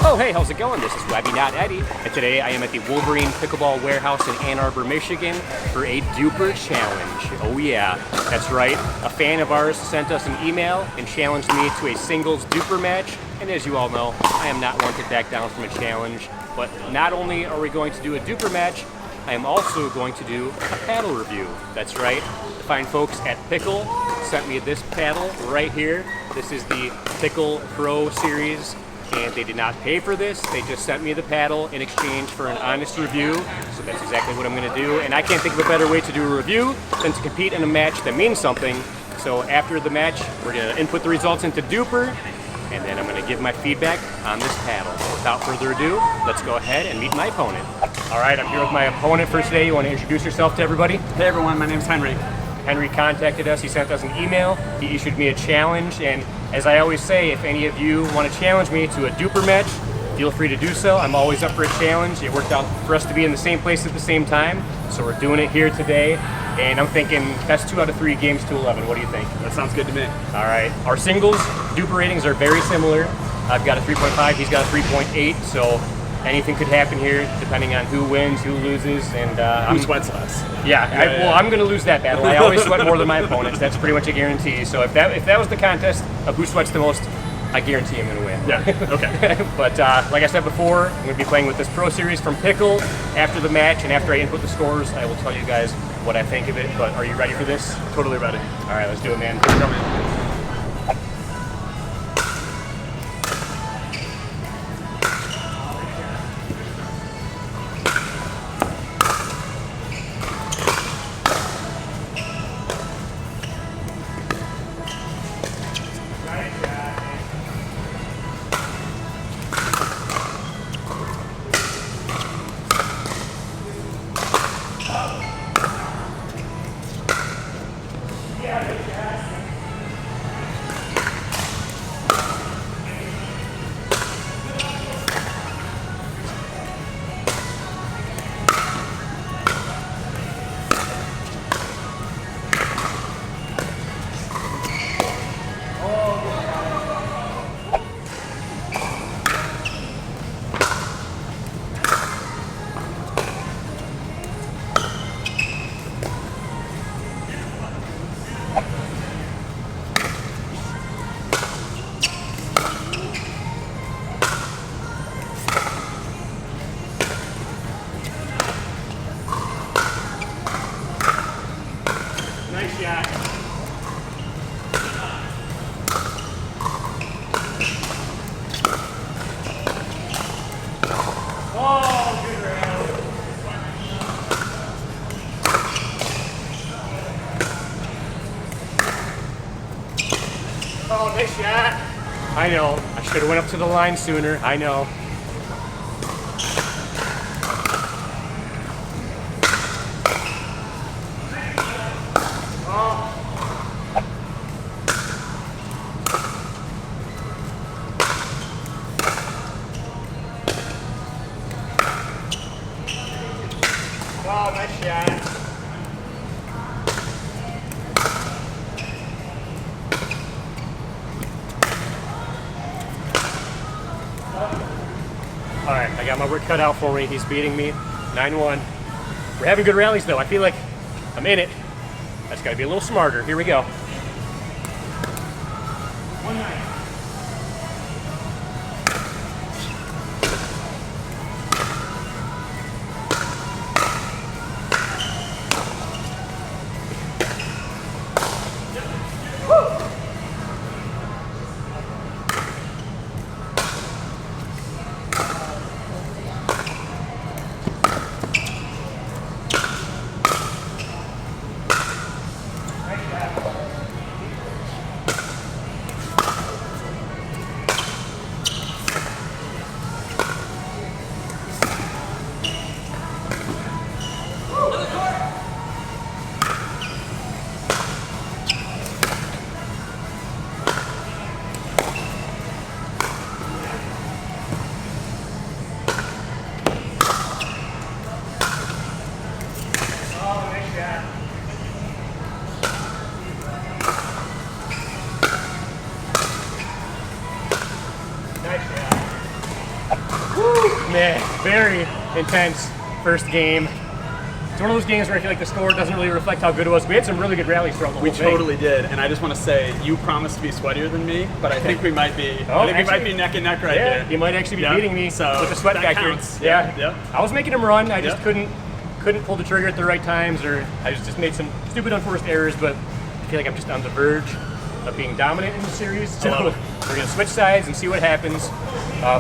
Oh, hey, how's it going? This is Webby, not Eddie, and today I am at the Wolverine Pickleball Warehouse in Ann Arbor, Michigan for a DUPR challenge. Oh yeah, that's right. A fan of ours sent us an email and challenged me to a singles DUPR match, and as you all know, I am not one to back down from a challenge. But not only are we going to do a DUPR match, I am also going to do a paddle review. That's right. The fine folks at Pickle sent me this paddle right here. This is the PCKL Pro Series. And they did not pay for this, they just sent me the paddle in exchange for an honest review, so that's exactly what I'm going to do. And I can't think of a better way to do a review than to compete in a match that means something. So after the match, we're going to input the results into DUPR, and then I'm going to give my feedback on this paddle. Without further ado, let's go ahead and meet my opponent. Alright, I'm here with my opponent for today. You want to introduce yourself to everybody? Hey everyone, my name's Henry. Henry contacted us, he sent us an email, he issued me a challenge, and as I always say, if any of you want to challenge me to a DUPR match, feel free to do so. I'm always up for a challenge. It worked out for us to be in the same place at the same time, so we're doing it here today, and I'm thinking best 2 out of 3 games to 11. What do you think? That sounds good to me. Alright, our singles DUPR ratings are very similar. I've got a 3.5, he's got a 3.8, so anything could happen here depending on who wins, who loses, and who sweats less. Yeah, well, I'm going to lose that battle. I always sweat more than my opponents. That's pretty much a guarantee. So if that was the contest of who sweats the most, I guarantee I'm going to win. Yeah, okay. But like I said before, I'm going to be playing with this Pro Series from Pickle. After the match and after I input the scores, I will tell you guys what I think of it. But are you ready for this? Totally ready. All right, let's do it, man. Here we go, man. Nice shot. Oh, good round. Oh, nice shot. I know. I should have went up to the line sooner. I know. Oh, nice shot. All right, I got my work cut out for me. He's beating me 9-1. We're having good rallies though. I feel like I'm in it. I just gotta be a little smarter. Here we go. 1-9. Nice shot. man, very intense first game. It's one of those games where I feel like the score doesn't really reflect how good it was. We had some really good rallies throughout the whole We thing. totally did, and I just want to say you promised to be sweatier than me, but I think we might be. I think we might be neck and neck right Yeah, here. you might actually be beating me with the sweat that factor. counts. Yeah. I was making him run. I just Yeah. couldn't pull the trigger at the right times, or I just made some stupid unforced errors. But I feel like I'm just on the verge of being dominant in the series. So we're gonna switch sides and see what happens.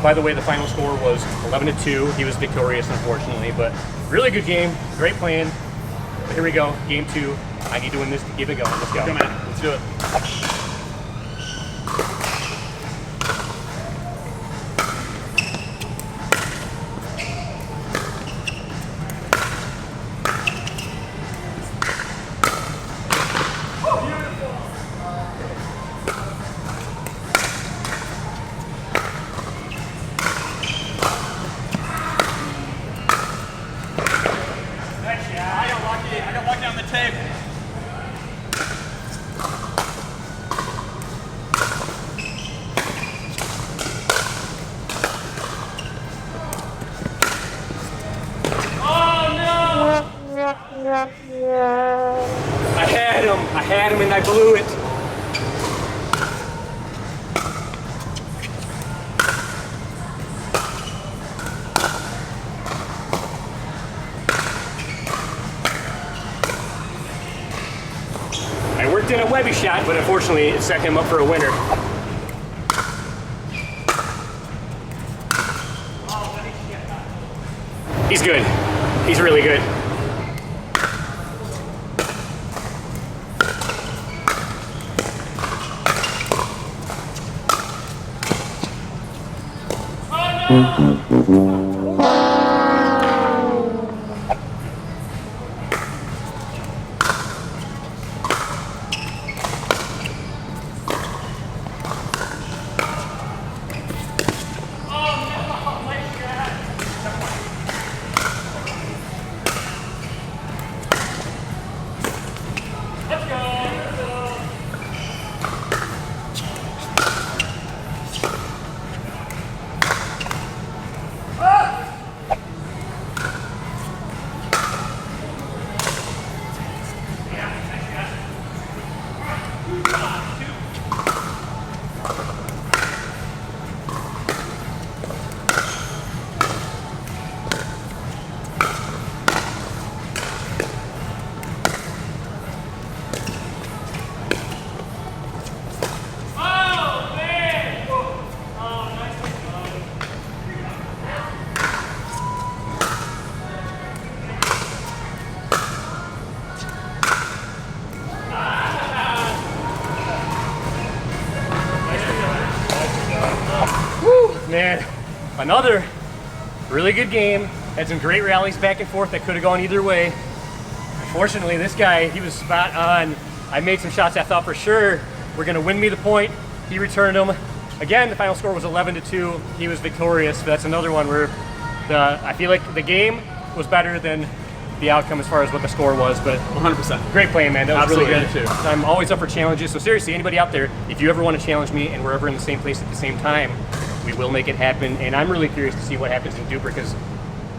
By the way, the final score was 11-2. He was victorious, unfortunately, but really good game. Great plan. But here we go, game 2. I need to win this to keep it going. Let's go. Come on, let's do it. I got lucky on the tape. I had him and I blew it. I worked in a Webby shot, but unfortunately it set him up for a winner. He's good. He's really good. Man, another really good game. Had some great rallies back and forth that could have gone either way. Unfortunately, this guy, he was spot on. I made some shots I thought for sure were gonna win me the point. He returned them. Again, the final score was 11-2. He was victorious. But that's another one where I feel like the game was better than the outcome as far as what the score was, but 100%. Great play, man. That was Absolutely, really good. me too. I'm always up for challenges. So seriously, anybody out there, if you ever want to challenge me and we're ever in the same place at the same time, we will make it happen. And I'm really curious to see what happens in DUPR, because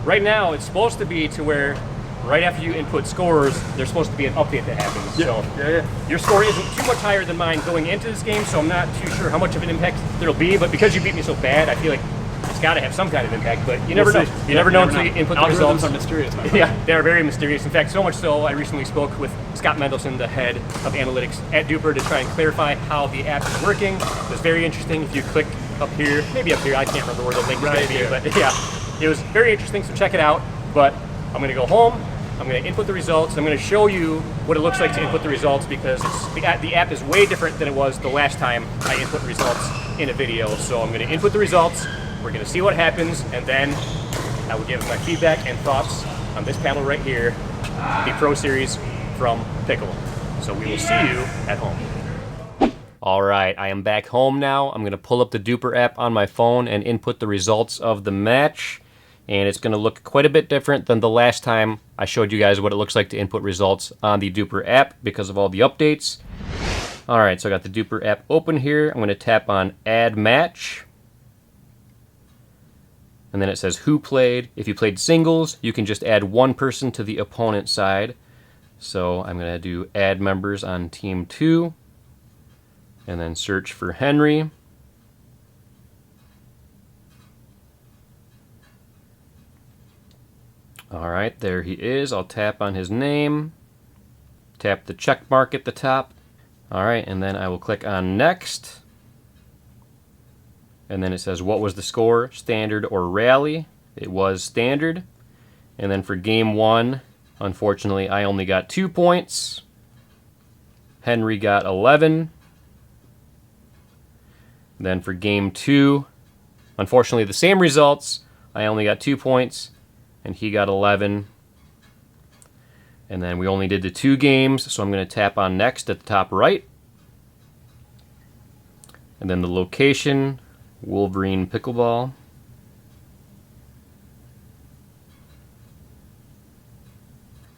right now it's supposed to be to where right after you input scores, there's supposed to be an update that happens. Yeah. So your score isn't too much higher than mine going into this game, so I'm not too sure how much of an impact there'll be. But because you beat me so bad, I feel like it's got to have some kind of impact. But you never know. You never know until you input the results. Algorithms are mysterious, my friend. Yeah, they are very mysterious. In fact, so much so, I recently spoke with Scott Mendelson, the head of analytics at DUPR, to try and clarify how the app is working. It was very interesting. If you click up here, maybe up here, I can't remember where the link is going to be, but yeah, it was very interesting, so check it out. But I'm going to go home, I'm going to input the results, I'm going to show you what it looks like to input the results, because the app is way different than it was the last time I input results in a video. So I'm going to input the results, we're going to see what happens, and then I will give my feedback and thoughts on this panel right here, the Pro Series from Pickleball. So we will see you at home. All right, I am back home now. I'm going to pull up the DUPR app on my phone and input the results of the match. And it's going to look quite a bit different than the last time I showed you guys what it looks like to input results on the DUPR app because of all the updates. All right, so I got the DUPR app open here. I'm going to tap on Add Match. And then it says who played. If you played singles, you can just add one person to the opponent side. So I'm going to do add members on team 2. And then search for Henry. All right, there he is. I'll tap on his name. Tap the check mark at the top. All right, and then I will click on next. And then it says, what was the score, standard or rally? It was standard. And then for game 1, unfortunately, I only got 2 points. Henry got 11. Then for game 2, unfortunately, the same results. I only got 2 points, and he got 11. And then we only did the 2 games, so I'm going to tap on next at the top right. And then the location, Wolverine Pickleball.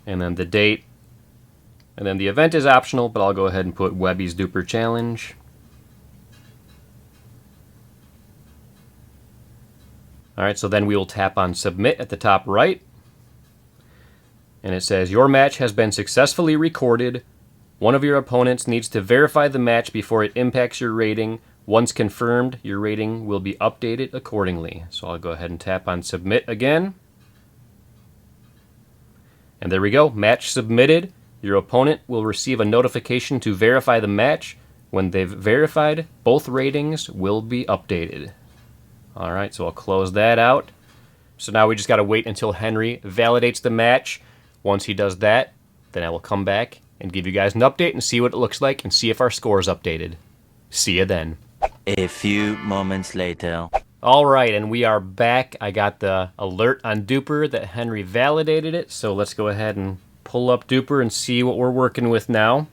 And then the date. And then the event is optional, but I'll go ahead and put Webby's DUPR Challenge. Alright, so then we will tap on Submit at the top right. And it says, your match has been successfully recorded. One of your opponents needs to verify the match before it impacts your rating. Once confirmed, your rating will be updated accordingly. So I'll go ahead and tap on Submit again. And there we go, match submitted. Your opponent will receive a notification to verify the match. When they've verified, both ratings will be updated. Alright, so I'll close that out. So now we just got to wait until Henry validates the match. Once he does that, then I will come back and give you guys an update and see what it looks like and see if our score is updated. See you then. A few moments later. Alright, and we are back. I got the alert on DUPR that Henry validated it, so let's go ahead and pull up DUPR and see what we're working with now.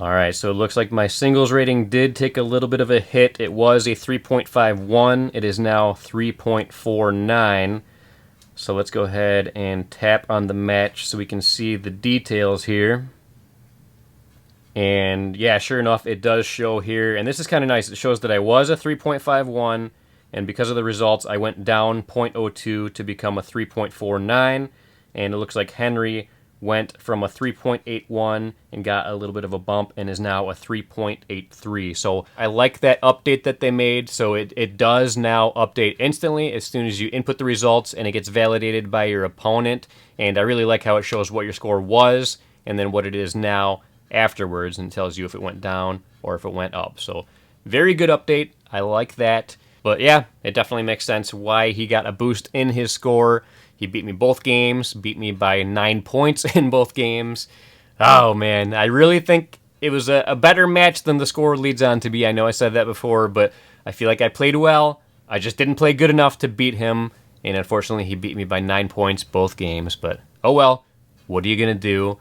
Alright, so it looks like my singles rating did take a little bit of a hit. It was a 3.51. It is now 3.49. So let's go ahead and tap on the match so we can see the details here. And yeah, sure enough, it does show here. And this is kind of nice. It shows that I was a 3.51. And because of the results, I went down 0.02 to become a 3.49. And it looks like Henry went from a 3.81 and got a little bit of a bump and is now a 3.83. So I like that update that they made. So it does now update instantly as soon as you input the results and it gets validated by your opponent. And I really like how it shows what your score was and then what it is now afterwards, and tells you if it went down or if it went up. So very good update. I like that. But yeah, it definitely makes sense why he got a boost in his score. He beat me both games, beat me by 9 points in both games. Oh man, I really think it was a better match than the score leads on to be. I know I said that before, but I feel like I played well. I just didn't play good enough to beat him, and unfortunately he beat me by 9 points both games. But oh well, what are you going to do?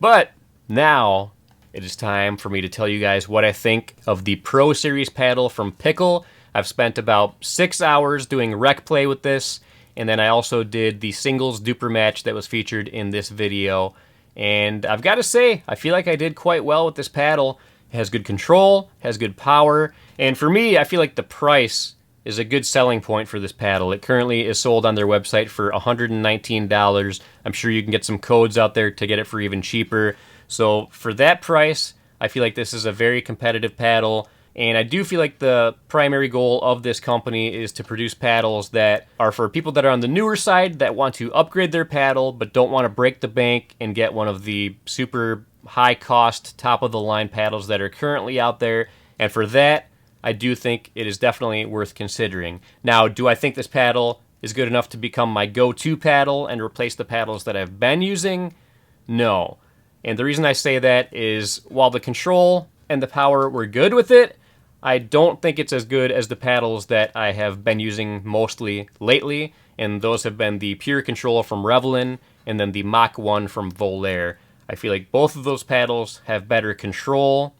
But now it is time for me to tell you guys what I think of the Pro Series paddle from Pickle. I've spent about 6 hours doing rec play with this. And then I also did the singles DUPR match that was featured in this video. And I've got to say, I feel like I did quite well with this paddle. It has good control, has good power. And for me, I feel like the price is a good selling point for this paddle. It currently is sold on their website for $119. I'm sure you can get some codes out there to get it for even cheaper. So for that price, I feel like this is a very competitive paddle. And I do feel like the primary goal of this company is to produce paddles that are for people that are on the newer side that want to upgrade their paddle but don't want to break the bank and get one of the super high cost, top of the line paddles that are currently out there. And for that, I do think it is definitely worth considering. Now, do I think this paddle is good enough to become my go-to paddle and replace the paddles that I've been using? No. And the reason I say that is while the control and the power were good with it, I don't think it's as good as the paddles that I have been using mostly lately, and those have been the Pure Control from Revlon and then the Mach 1 from Volair. I feel like both of those paddles have better control.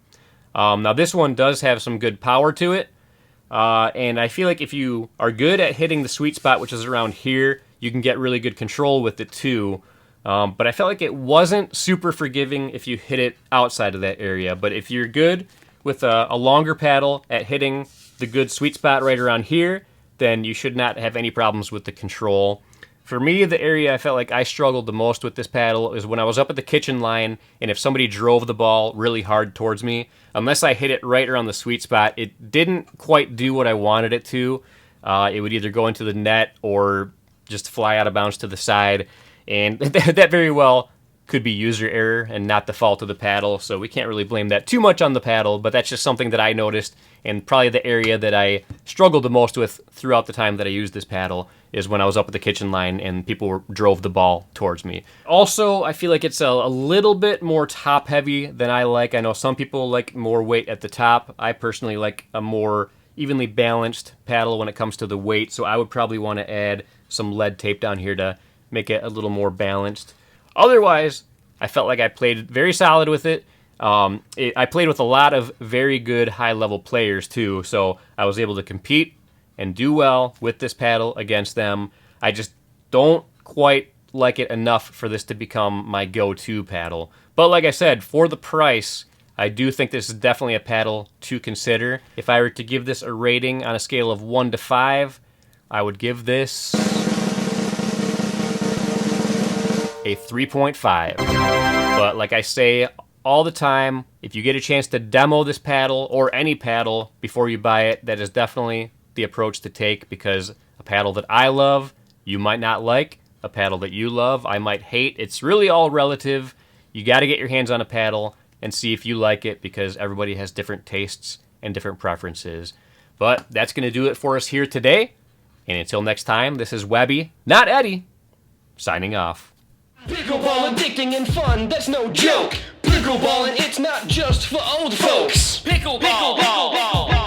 Now this one does have some good power to it, and I feel like if you are good at hitting the sweet spot, which is around here, you can get really good control with it too. But I felt like it wasn't super forgiving if you hit it outside of that area. But if you're good with a longer paddle at hitting the good sweet spot right around here, then you should not have any problems with the control. For me, the area I felt like I struggled the most with this paddle is when I was up at the kitchen line, and if somebody drove the ball really hard towards me, unless I hit it right around the sweet spot, it didn't quite do what I wanted it to. It would either go into the net or just fly out of bounds to the side, and that very well could be user error and not the fault of the paddle, so we can't really blame that too much on the paddle, but that's just something that I noticed, and probably the area that I struggled the most with throughout the time that I used this paddle is when I was up at the kitchen line and people drove the ball towards me. Also, I feel like it's a little bit more top-heavy than I like. I know some people like more weight at the top. I personally like a more evenly balanced paddle when it comes to the weight, so I would probably want to add some lead tape down here to make it a little more balanced. Otherwise, I felt like I played very solid with it. I played with a lot of very good high-level players too, so I was able to compete and do well with this paddle against them. I just don't quite like it enough for this to become my go-to paddle. But like I said, for the price, I do think this is definitely a paddle to consider. If I were to give this a rating on a scale of 1 to 5, I would give this a 3.5. But like I say all the time, if you get a chance to demo this paddle or any paddle before you buy it, that is definitely the approach to take, because a paddle that I love, you might not like. A paddle that you love, I might hate. It's really all relative. You got to get your hands on a paddle and see if you like it, because everybody has different tastes and different preferences. But that's going to do it for us here today. And until next time, this is Webby, not Eddie, signing off. Pickleball addicting and fun, that's no joke. Pickleballing, it's not just for old folks. Pickleball.